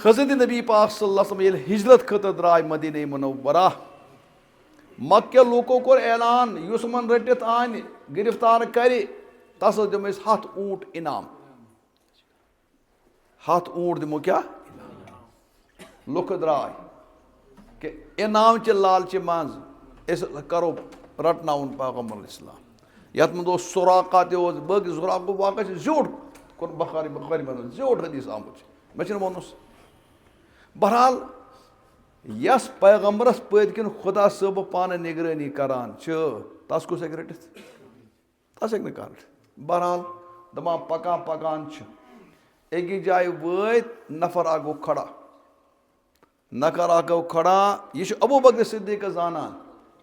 हज़रत नबी पाक सल्लल्लाहु अलैहि वसल्लम हिजरत खतर द्राय मदीने मुनव्वरा मक्के लोको कोर ऐलान युस मन रटित आन गिरफ्तार करे तस दिमो अस 100 ऊंट इनाम 100 ऊंट दिमो क्या लुक द्राय कि इनाम च लालच मज अस करो रटनाउन पैगम्बर इस्लाम यथ मज सुराका बग सुराक वाक़ जोड़ कोन बखारी में जोड़ हदीस आमुत मे वोनुस बहरहाल यस पैगम्बरस पद किन खुदा सब पान निगरानी करान तस कुछ हेक रटित तस हेक न बहरहाल दपान पकान पकान अकि जाय वत नफर आ गो खड़ा नफर आ गो खड़ा यह अबू बकर सिद्दीक जानान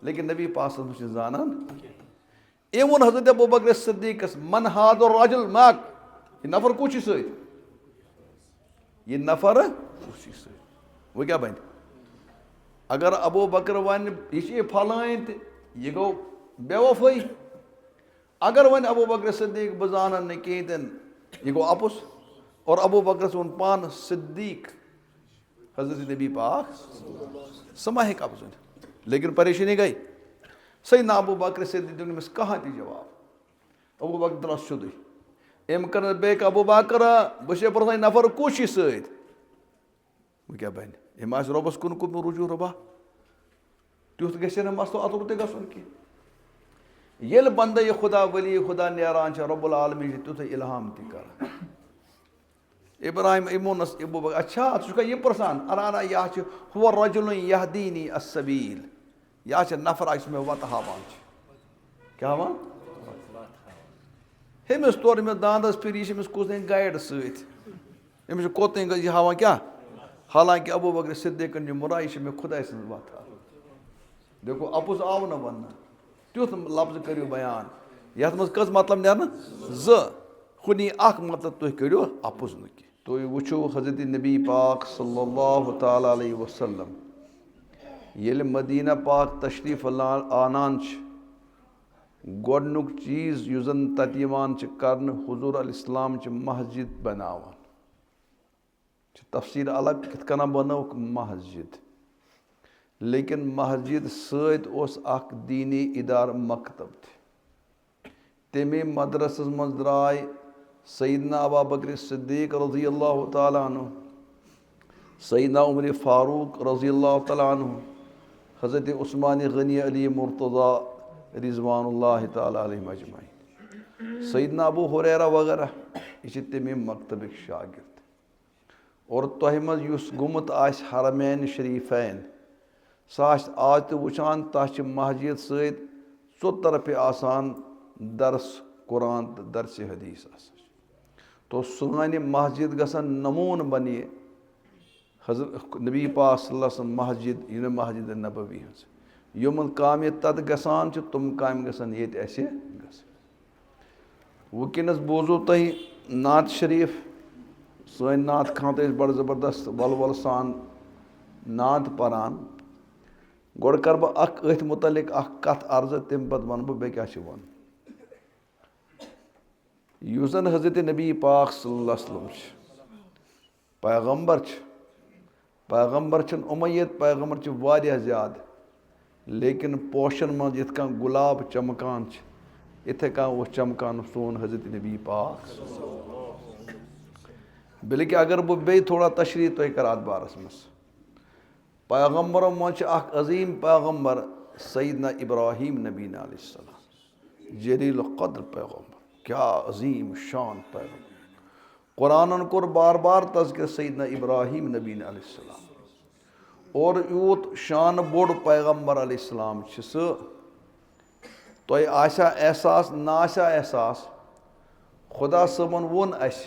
लेकिन नबी पाक जानान अम वो हजरत अबू बकर सिद्दीकस मन हाद रजुल मक यह नफर कुछ सत यह नफर कुछ सत वो क्या बन अगर अबू बकर वन यह फलान यह गो बेवफाई अगर वन अबू बकर सिद्दीक बह जान न कहें यह गो अपुस और अबू बकर वोन पान सिद्दीक हजरत नबी पाक समा हे अपुस लेकिन परेशानी गई सैयदना अबू बकर सिद्दीक दिस कहाँ ती जवाब अबू बकर द्रास सुद अम कर बेक अबू बकर बह पुरान नफर कुछ सत वो क्या बन अम रोबस कुन कुन रुजू रबा तुथ ग मसलो अतुर ते गन कि बंद यह खुदा वली खुदा नान रब्बुल आलमीन तुथ इल्हाम ती कर इब्राहिम इमोनस अबू बकर अच्छा यह पुरान अराना यह हुव रजुल यहदीनी अस्सबील यह नफर आस मे वत हावान क्या हावान हमिस तोर मे दांदस फिर यह कुछ गाइड समिस कोत हावान क्या हालांकि अबू बकर सिद्दीकन मुरा यह मे खुदा सज वत देखो अपुस आव न वन तुथ लफ्ज करो बयान यथ मज कस मतलब नेर जुनी मतलब तुम करो अपुस न कि तुम वो हजरत नबी पाक सल्लल्लाहु तआला अलैहि वसल्लम ये मदीना पाक तशरीफ आनान गोडनुक चीज़ युस जन तत कर हुजूर अल इस्लाम मस्जिद बनावान तफसीर अलग कित कना बनौक मस्जिद लेकिन मस्जिद सत दीनी इदार मकतब तमे मदरसस मज द्राय सैयदना अबू बकर सिद्दीक रज़ी अल्लाह तआला अन्हु सैयदना उमर फारूक रज़ी अल्लाह तआला अन्हु हज़रत उस्मान गनी अली मुर्तज़ा रिज़वानुल्लाह तआला अलैहिम अजमईन सैयदना अबू हुरैरा वगैरह यह तमे मकतब शागिर्द और तह मज युस गुमुत आस हरमैन शरीफैन सह आज तो वुचान तह मस्जिद सत चोतरफ आसान दरस कुरान तो दरस हदीस तो सान मस्जिद गसन नमून बने हजरत नबी पाक सल्लल्लाहु अलैहि वसल्लम मस्जिद यह मस्जिद नबवी यमन काम तत गसान तुम काम गसन ये वुकनस बोजो तुह नात शरीफ सन नात खान तो बड़ ज़बरदस्त वल वल सान नात परान गोड़ कर बह अथ मुतलिक कथ अर्ज तम पे वन बह क्या वन युस जन हजरत नबी पाक सल्लल्लाहु अलैहि वसल्लम पैगम्बर उमैयत पैगम्बर वारिया ज़्यादा लेकिन पोशन मज इत गुलाब चमकान इथे कह चमकान सोन हजरत नबी पाक बल्कि अगर बह बे थोड़ा तशरीह तो कर अत बारस मज पैगम्बरों मज अजीम पैगम्बर सैयदना इब्राहीम नबी अलैहिस्सलाम जलील क़द्र पैगम्बर क्या अजीम शान पैगम्बर कुरान कोर बार बार तज़किर सैयदना इब्राहीम नबी अलैहिस्सलाम और यूत शान बोड़ पैगम्बर अलैहिस्सलाम तुह आशा एहसास ना आशा एहसास खुदा सबन वोन अस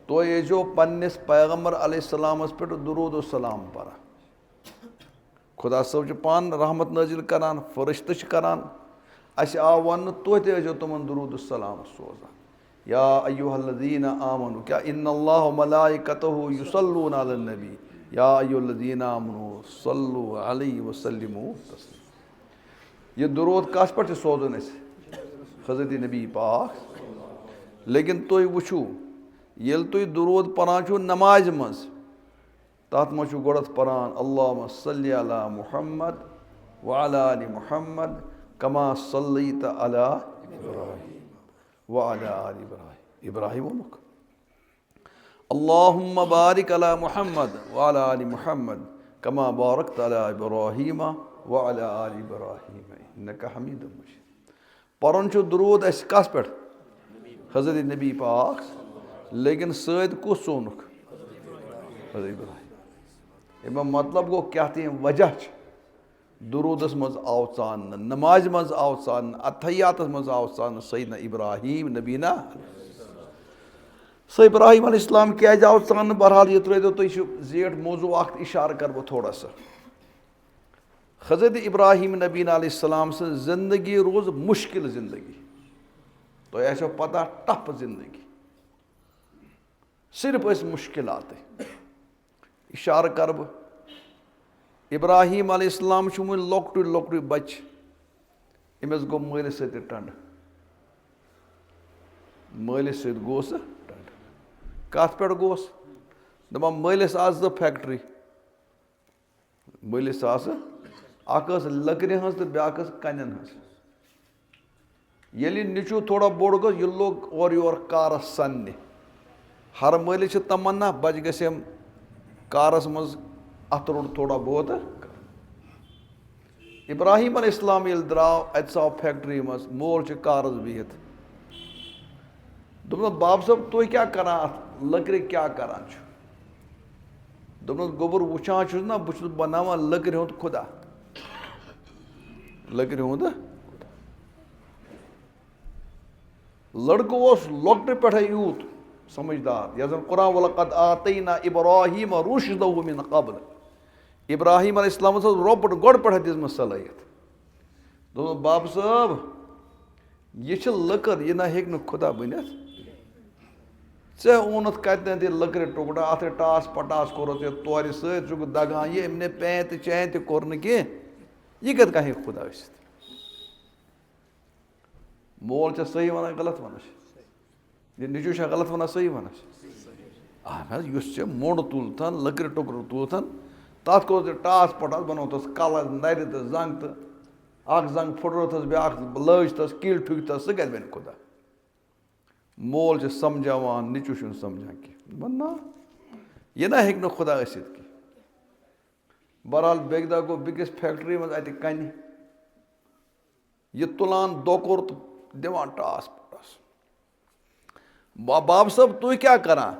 तो यो पन्निस पैगम्बर अलैहिस्सलामस पे दुरूद सलाम पर खुदा सब पान रहमत नाजिल करान फरिश्त करान अस आव वन तुह तो तुमन दुरूद सलाम सोजान या अय्युहल्लज़ीना आमनु क्या इन्नल्लाह व मलाइकतहु युसल्लूना अलन नबी या अय्युहल्लज़ीना आमनु सल्लु अलैहि व सल्लिमू तस्लीमा। ये दुरूद कस पे सोजन हज़रत नबी पाक लेकिन तुम वो ये तुम दुरूद परान नमाज मज तथ मु गोड़त परान अल्लाहुम्मा सल्लि अला मुहम्मद व अला आलि मुहम्मद कमा सल्लैत अला इब्राहीम व अला आलि इब्राहीम वोनुक अल्लाहुम्मा बारिक अला मुहम्मद व अला आलि मुहम्मद कमा बारकत अला इब्राहीम व अला आलि इब्राहीम इन्नका हमीदुम मजीद। परन छु दुरूद अस कस पे हज़रत नबी पाक लेकिन सद कुस सोनुक हज़रत इब्राहीम। एम मतलब गो क्या तम वजह दुरूदस मज आव चान नमाज मज आव चान अतहियात मज आव चान सैयदना इब्राहीम नबीना सो इब्राहीम अलैहिस्सलाम क्या आव चान। बहरहाल ये त्रो तुम जेठ मौजू इशार कर बह थोड़ा सा। हज़रत इब्राहीम नबी अलैहिस्सलाम से ज़िंदगी रोज मुश्किल ज़िंदगी तो ऐसा पता टफ ज़िंदगी सिर्फ मुश्किलात इशार कर बह इब्राहीम अलैहिस्सलाम वो लकट लकट बच अमिस गो मालिस सत टंड मालिस सत गोस टंड कत पे गोस दपान मालिस आज फैक्ट्री मालिस अख लकड़ हज तो ब्या कन हज ये निचू थोड़ा बोड़ गो यह लोग और योर कारस सन्ने हर मालिस तमन्ना बच गम कारस मज अत रोड थोड़ा बहुत इब्राहीम अलैहिस्सलाम ये द्राव अव फैक्ट्री मज मोल कारस बिहित दोपन बाब साहब तुम क्या करान अत लकड़ क्या करान दोपन गोबर वुचान ना बहुत बनावान लकड़ हुंद खुदा लकड़ हुंद लड़को लकट पे यूत समझदार यह कुरान वलक़द आतैना इब्राहीम रुश्दहु मिन क़ब्ल इब्राहीम अलैहिस्सलाम रोपट गोड़ पे दिजम सलाहियत दोपन बाब साहब यह लकड़ यह ना हेक खुदा बनित ऐ ओनत कतन लकड़ टुकड़ा अत टास पटास कोर तोर सक दगान ये अमने पैं तो चैन तो कोर कह यह कत कह खुदा मोल सही वन गलत वन ये निचू गलत वन सही वन मोड़ तुलथन लकड़ टुकर तुलथन तथ को टास पटास बनोतस कल नर तो जंग तो जंग फुटरथस ब्या लज तस कील ठुकतस सह कत बन खुदा मोल समझावान निचू समझान कह ना यह ना हेक खुदा गित कह। बहरहाल बेग दह गो बिकिस फैक्ट्री मज अत कन यह तुलान दोकोर तो दिवान टास पटास बाब साहब तुम क्या करान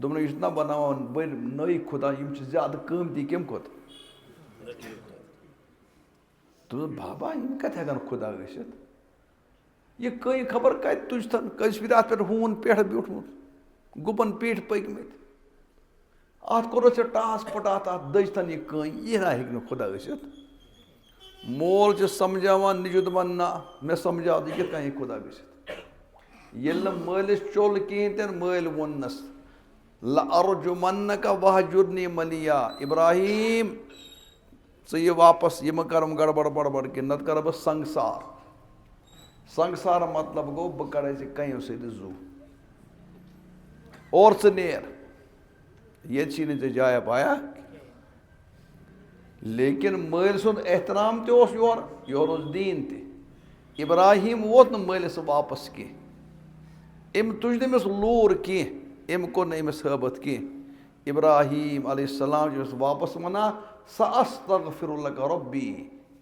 दोपन यह ना बनावान बड़ नई खुदा यम ज्यादा कीमती कम खुद दोपन बाबा यम कत हेकन खुदा गित यह कई खबर कत तुझन कस फिर अत पे हून पेठ ब्यूठमुत गुपन पीठ पकमित अत कोर टास पटात अत दजतन यह कई यह ना हेक खुदा गित मोल समझावान निजु दपान ना मे समझाओ यह कत कह खुदा गित ये मालिस चोल कहें माल वोनस लअरजुमन्नका वहजुरनी मलिया इब्राहीम ये वापस यह करम गड़बड़ बड़बड़ कि नत कर बह संसार संसार मतलब गो बह कर कहो सू और नेर ये जाया पाया लेकिन माल सुंद एहतराम तोर योर दीन त इब्राहीम वोत न मालिस वापस कह अम तुझ नमिस लूर कह अम कोर नमिस हबत कह इब्राहीम अलैहिस्सलाम वापस वना सअस्तगफिरुलक रब्बी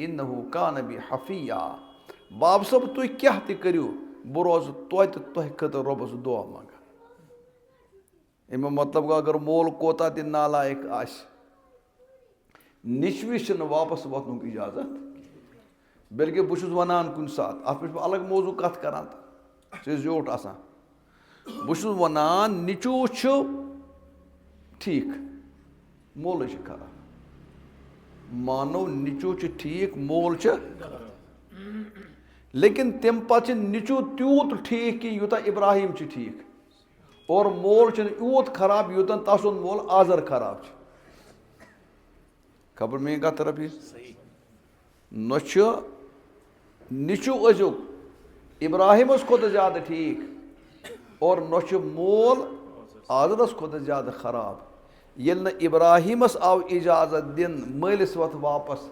इन्नहु कान बी हफिया। बाब साहब तुम क्या करो बह रोज तुह खतर रबस दुआ मंगा अम मतलब गो अगर मोल कोता त नालायक आस निचविश वापस वतन इजाजत बल्कि बहुत वनान कुन सात अत पे अलग मौजू कत करान जोट आसान बहुत वनान निचू ठीक मोल खराब मानो निचू ठीक मोल लेकिन तम पे निचू तूत ठीक कि यूत इब्राहीम ठीक और मोल यूत खराब यूतन तसुन मोल आजर खराब खबर मे कत तरफ निचू अजुक इब्राहिमस खुद ज़्यादा ठीक और नोच मोल आदरस खुद ज़्यादा खराब येल न इब्राहिमस आव इजाजत दिन मलिस वत वापस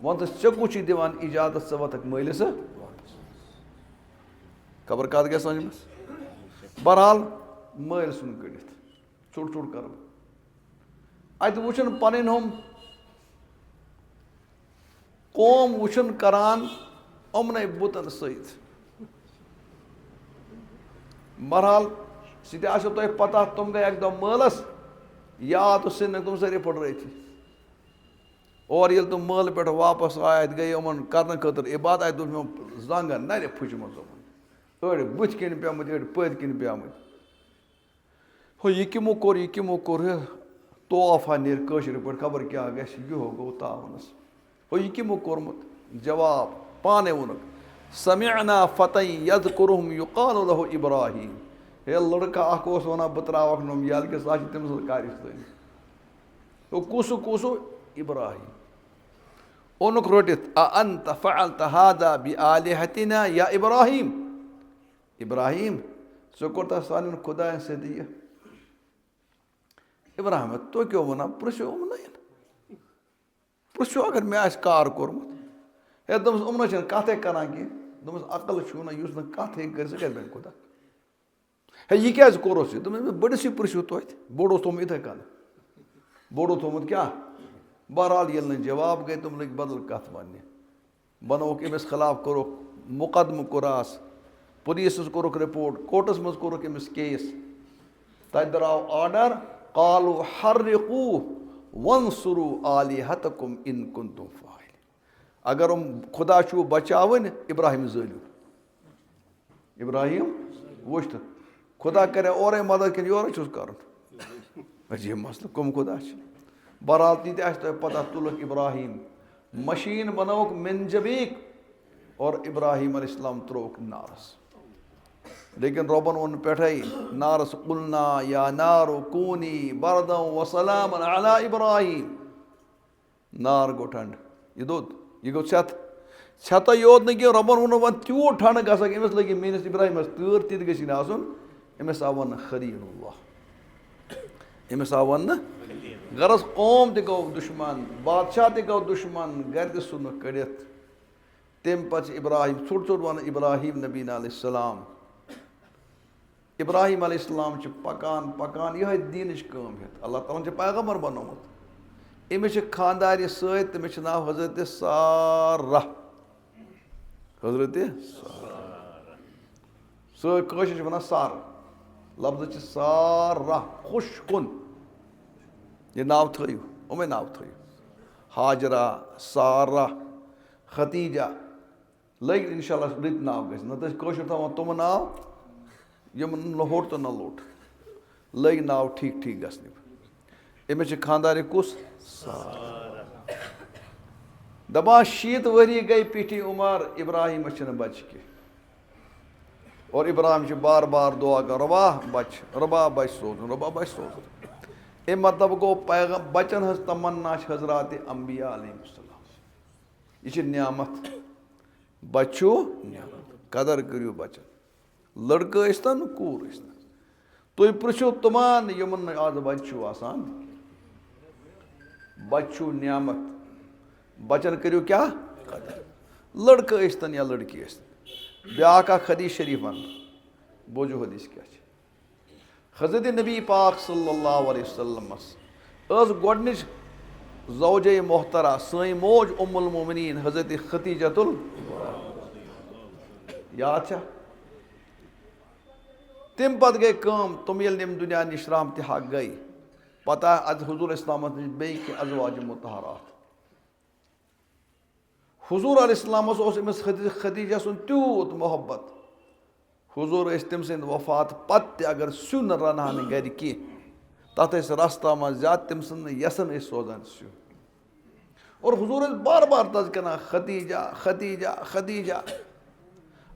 वन चकु दिवान इजाजत स वतक मलिस खबर कत गया समझ बहरहाल मल सुन कड़ित चुट चुट कर अत वुचन पन हम कौम वुचन करान अमन बुतन सत बहरहाल सह तुम पता तुम गए एक दम मलस याद तो सिन तुम सारे पटरती और ये तुम मल पे वापस आए गई उमन कर खतर इबादत मे जंगन नर फुचम अड़ बुथ किन पेमुत अड़ पद किन पेमुत हो यह कमो कोर तोहफा नीर कशर पे खबर क्या गो गो तावनस हो यह कमो कोर्मुत जवाब पाने वोनुक समिअना फतई यज़कुरुहुम युक़ालु लहु इब्राहिम हे लड़का अख वन बह त्रावक नम यल कि सह तम कारी तो कुसु इब्राहिम ओनुक रोटित अअंत फ़अलत हाज़ा बिआलिहतिना या इब्राहिम इब्राहिम सो कोरता सान खुदायन सत यह इब्राहिम तो क्यों वना पृछो पृछो अगर मे आस कार कोर्मुत हे दमस उमन कथे करान कह दमस अकल छू ना युस न कथ कर सह कर खुदा हे यह क्या कोरस दमस बड़िस पृछो तोत बोड़ थोमुत इथे कन बोड़ थोमुत क्या बहरहाल ये जवाब गए तुम लग बदल कथ वन बनोक अमिस खिलाफ कोरुक मुकदम कुरास पुलिस कोरुक रिपोर्ट कोर्टस मज कोरुक अमिस केस तत द्राव ऑर्डर कालू हर्रिकू वंसुरु आलिहतकुम इन कुंतुम फाइल अगर खुदा छू बचावन इब्राहिम जलियो इब्राहिम वुच खुदा करे और मदद कि योर कर अजीब मसल कम खुदा बहरहाल ती पता तुलक इब्राहिम मशीन बनोक मिनजबीक और इब्राहिम अलैहिस्सलाम त्रोक नारस लेकिन रबन वन पे नारस कुलना या नारो कूनी बरदम वसलाम अला इब्राहिम नार गो ठंड यह दोद यह गो छत योत न कह रबन वन वन त्यूट ठंड गसक अमिस लगे मेनिस इब्राहिम तूर ती गि अमिस आव वन खलीलुल्लाह अमिस आव वन गरज कौम ते गो दुश्मन बादशाह ते गो दुश्मन गर ते सुन कड़ित तम पे इब्राहिम छोट छोट वन इब्राहिम नबीना अलैहिस्सलाम इब्राहिम अलैहिस्सलाम पकान पकान यह दीनच कम हेत अल्लाह ताला पैगम्बर बनोमुत अमिस खानदार सत तमिस नाव हजरत सारा हजरत सर वन सार लफ्ज सारा खुश कुन यह नाव थो उमे नाव थो हाजरा सारा खतीजा लग इंशाल्लाह रुत नाव गस न थवान तुम नाव यम लोट तो न लोट लग नाव ठीक ठीक गसन अमिस खानदार कुस दपा 60 वरी गई पीठी उमर इब्राहिम बच के और इब्राहिम बार बार दुआ कर रबा बच सोजन रबा बच सोजन अम मतलब गो पैगम बचन हज तमन्ना हजरात अम्बिया अलैहिस्सलाम यह नियामत बचो नियामत कदर करियो बचन लड़का स्तन कूर स्तन तुम पृछो तमान यमन आज बच्चू आसान बच्चू नियामत बचन करियो क्या कदर लड़का स्तन या लड़की स्तन ब्याह हदीस शरीफ वन बोझो हदीस क्या हजरत नबी पाक सल्लल्लाहु अलैहि वसल्लम गोडनिच ज़ौजे मोहतरा सई मोज उम्मुल मोमिनीन हजरत खतीजतुल याद तम पत गई कम तुम ये नम दुनिया निश रहमत हक गई पता अद हुजूर इस्लाम बे अज़वाज मुतहरात हुजूर अलैहिस्सलाम अमिस खतीजा सुन तूत मोहब्बत हुजूर तम सद वफात पत् अगर सुन रन गर कह तथ रस्ता मज ज्यादा तम यसन सोजान सुन और हुजूर बार बार तज़ खतीजा खतीजा खतीजा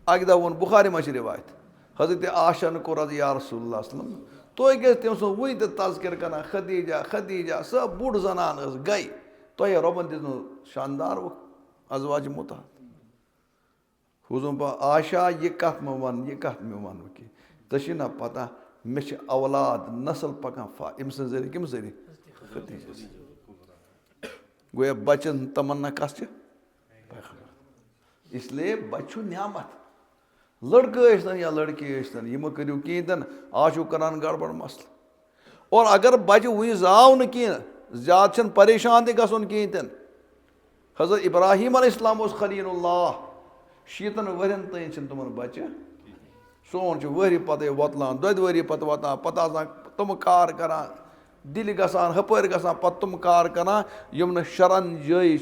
अक दह वोन बुखारी मज रिवायत हजरत आशा को रज या रसूलुल्लाह सल्लम तुम गए तम सो वह तज़किर कर खतीजा खतीजा सब बुढ़ जनान गई तुह रबन दिन शानदार अज़वाज मुतहर हुजूर पा आशा यह कत मे वन यह कत मे वन कि ना पता मे औलाद नस्ल पकान अम जरिए कम जरिए खदीजा गोया बचन तमन्ना कस इसलिए बच्चू न्यामत लड़के सन या लड़की सन यह करो कहें आज करान गड़बड़ मसल और अगर बच्चे वह जाव न कह ज्यादा परेशान तन कहें हजरत इब्राहिम अलैहिस्सलाम खलीलुल्लाह 70 वरन तन तुम बच्चे सोन वहरी पत वतलान 2 वरी पत वतान पता तुम कार करान दिल गसान हपर गसान पत तुम कार करान यम न शरन जाय